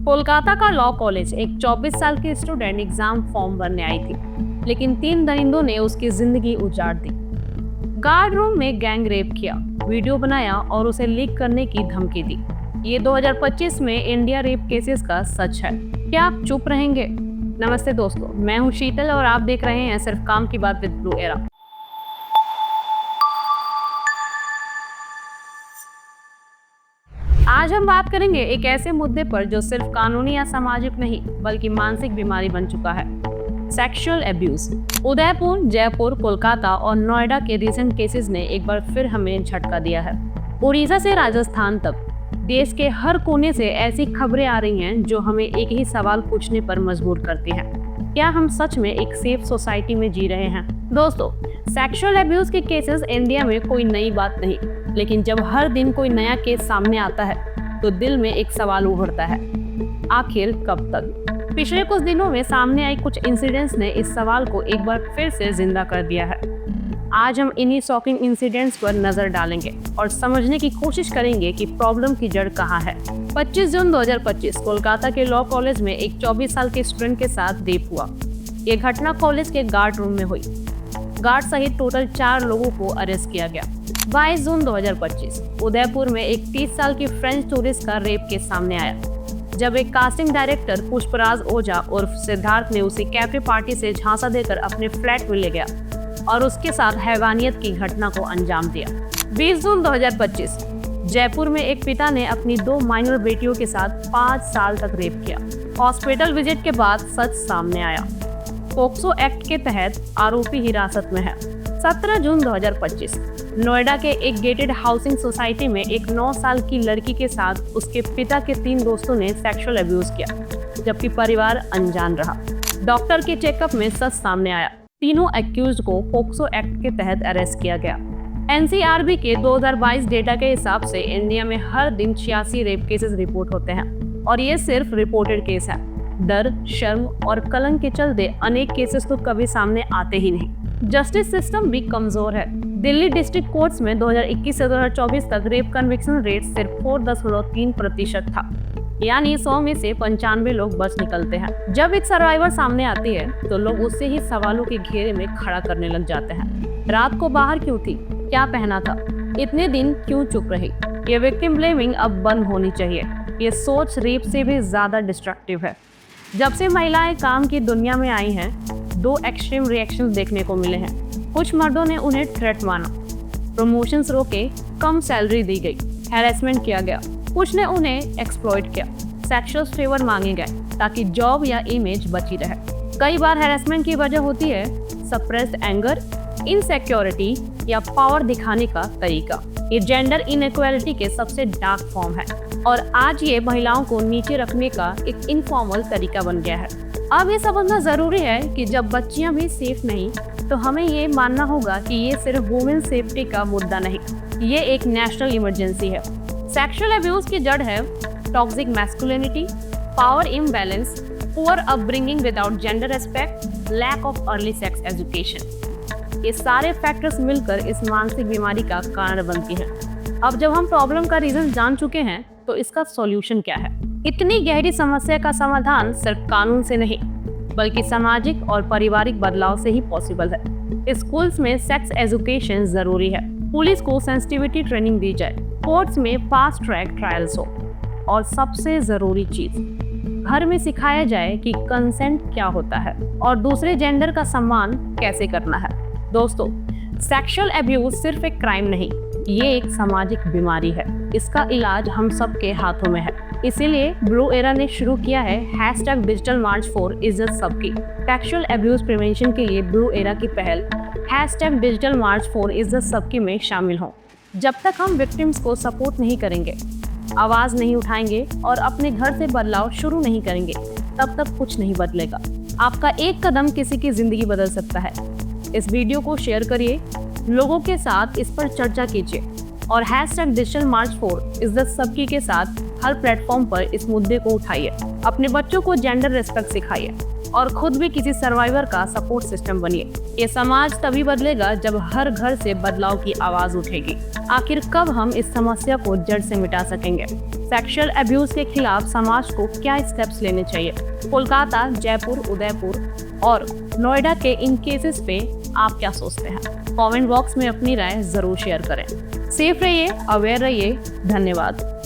कोलकाता का law college एक 24 साल की स्टूडेंट एग्जाम फॉर्म भरने आई थी, लेकिन 3 दरिंदों ने उसकी जिंदगी उजाड़ दी। गार्ड रूम में गैंग रेप किया, वीडियो बनाया और उसे लीक करने की धमकी दी। ये 2025 में इंडिया रेप केसेस का सच है। क्या आप चुप रहेंगे? नमस्ते दोस्तों, मैं हूँ शीतल और आप देख रहे हैं सिर्फ काम की बात विद ब्लू एरा। आज हम बात करेंगे एक ऐसे मुद्दे पर जो सिर्फ कानूनी या सामाजिक नहीं बल्कि मानसिक बीमारी बन चुका है, सेक्सुअल एब्यूज। उदयपुर, जयपुर, कोलकाता और नोएडा के रिसेंट केसेस ने एक बार फिर हमें झटका दिया है। उड़ीसा से राजस्थान तक देश के हर कोने से ऐसी खबरें आ रही हैं जो हमें एक ही सवाल पूछने पर मजबूर करती हैं। क्या हम सच में एक सेफ सोसाइटी में जी रहे हैं? दोस्तों, सेक्सुअल एब्यूज के केसेस इंडिया में कोई नई बात नहीं, लेकिन जब हर दिन कोई नया केस सामने आता है तो दिल में एक सवाल उभरता है, आखिर कब तक? पिछले कुछ दिनों में सामने आई कुछ इंसिडेंट्स ने इस सवाल को एक बार फिर से जिंदा कर दिया है। आज हम इन्हीं शॉकिंग इंसिडेंट्स पर नजर डालेंगे और समझने की कोशिश करेंगे कि प्रॉब्लम की जड़ कहाँ है। 25 जून 2025 कोलकाता के लॉ कॉलेज में एक 24 साल के स्टूडेंट के साथ रेप हुआ। ये घटना कॉलेज के गार्ड रूम में हुई। गार्ड सहित टोटल 4 लोगों को अरेस्ट किया गया। 22 जून 2025 उदयपुर में एक 30 साल की फ्रेंच टूरिस्ट का रेप केस सामने आया, जब एक कास्टिंग डायरेक्टर पुष्पराज ओझा उर्फ सिद्धार्थ ने उसे कैफे पार्टी से झांसा देकर अपने फ्लैट में ले गया और उसके साथ हैवानियत की घटना को अंजाम दिया। 20 जून 2025 जयपुर में एक पिता ने अपनी 2 माइनर बेटियों के साथ 5 साल तक रेप किया। हॉस्पिटल विजिट के बाद सच सामने आया। पोक्सो एक्ट के तहत आरोपी हिरासत में है। 17 जून 2025 नोएडा के एक गेटेड हाउसिंग सोसाइटी में एक 9 साल की लड़की के साथ उसके पिता के 3 दोस्तों ने सेक्सुअल अब्यूज किया, जबकि परिवार अनजान रहा। डॉक्टर के चेकअप में सच सामने आया। तीनों एक्यूज्ड को पोक्सो एक्ट के तहत अरेस्ट किया गया। एनसीआरबी के 2022 डेटा के हिसाब से इंडिया में हर दिन 86 रेप केसेस रिपोर्ट होते हैं और ये सिर्फ रिपोर्टेड केस है। डर, शर्म और कलंक के चलते अनेक केसेस तो कभी सामने आते ही नहीं। जस्टिस सिस्टम भी कमजोर है। दिल्ली डिस्ट्रिक्ट कोर्ट्स में 2021 से 2024 तक रेप कन्विक्शन रेट सिर्फ 4.3% था, यानी 100 में से 95 लोग बच निकलते हैं। जब एक सर्वाइवर सामने आती है तो लोग उससे ही सवालों के घेरे में खड़ा करने लग जाते हैं। रात को बाहर क्यों थी? क्या पहना था? इतने दिन क्यों चुप रही? ये विक्टिम ब्लेमिंग अब बंद होनी चाहिए। ये सोच रेप से भी ज्यादा डिस्ट्रक्टिव है। जब से महिलाएं काम की दुनिया में आई हैं, 2 एक्सट्रीम रिएक्शंस देखने को मिले हैं। कुछ मर्दों ने उन्हें थ्रेट माना, प्रमोशंस रोके, कम सैलरी दी गई, हैरेसमेंट किया गया। कुछ ने उन्हें एक्सप्लॉइट किया, सेक्सुअल फेवर मांगे गए ताकि जॉब या इमेज बची रहे। कई बार हैरेसमेंट की वजह होती है सप्रेस्ड एंगर, इनसिक्योरिटी या पावर दिखाने का तरीका। ये जेंडर इनइक्वालिटी के सबसे डार्क फॉर्म है और आज ये महिलाओं को नीचे रखने का एक इनफॉर्मल तरीका बन गया है। अब ये समझना जरूरी है कि जब बच्चियां भी सेफ नहीं तो हमें ये मानना होगा कि ये सिर्फ वुमेन सेफ्टी का मुद्दा नहीं, ये एक नेशनल इमरजेंसी है। सेक्सुअल अब्यूज की जड़ है toxic masculinity, power imbalance, poor upbringing without gender respect, lack of early sex education. ये सारे फैक्टर्स मिलकर इस मानसिक बीमारी का कारण बनती हैं। अब जब हम प्रॉब्लम का रीजन जान चुके हैं तो इसका सॉल्यूशन क्या है? इतनी गहरी समस्या का समाधान सिर्फ कानून से नहीं बल्कि सामाजिक और पारिवारिक बदलाव से ही पॉसिबल है। स्कूल्स में सेक्स एजुकेशन जरूरी है, पुलिस को सेंसिटिविटी ट्रेनिंग दी जाए, कोर्ट्स में फास्ट ट्रैक ट्रायल्स हो और सबसे जरूरी चीज, घर में सिखाया जाए कि कंसेंट क्या होता है और दूसरे जेंडर का सम्मान कैसे करना है। दोस्तों, सेक्सुअल अब्यूज सिर्फ एक क्राइम नहीं, ये एक सामाजिक बीमारी है। इसका इलाज हम सबके हाथों में है। इसीलिए ब्लू एरा ने शुरू किया है #डिजिटल मार्च फॉर इज्जत सबकी। सेक्सुअल अब्यूज प्रिवेंशन के लिए ब्लू एरा की पहल #डिजिटल मार्च फॉर इज्जत सबकी में शामिल हो। जब तक हम विक्टिम्स को सपोर्ट नहीं करेंगे, आवाज नहीं उठाएंगे और अपने घर से बदलाव शुरू नहीं करेंगे, तब तक कुछ नहीं बदलेगा। आपका एक कदम किसी की जिंदगी बदल सकता है। इस वीडियो को शेयर करिए, लोगों के साथ इस पर चर्चा कीजिए और #डिजिटल मार्च फॉर इज्जत सबकी के साथ हर प्लेटफॉर्म पर इस मुद्दे को उठाइए। अपने बच्चों को जेंडर रिस्पेक्ट सिखाइए और खुद भी किसी सर्वाइवर का सपोर्ट सिस्टम बनिए। ये समाज तभी बदलेगा जब हर घर से बदलाव की आवाज उठेगी। आखिर कब हम इस समस्या को जड़ से मिटा सकेंगे? सेक्सुअल अब्यूज के खिलाफ समाज को क्या स्टेप्स लेने चाहिए? कोलकाता, जयपुर, उदयपुर और नोएडा के इन केसेस पे आप क्या सोचते हैं? कमेंट बॉक्स में अपनी राय जरूर शेयर करें। सेफ रहिए, अवेयर रहिए। धन्यवाद।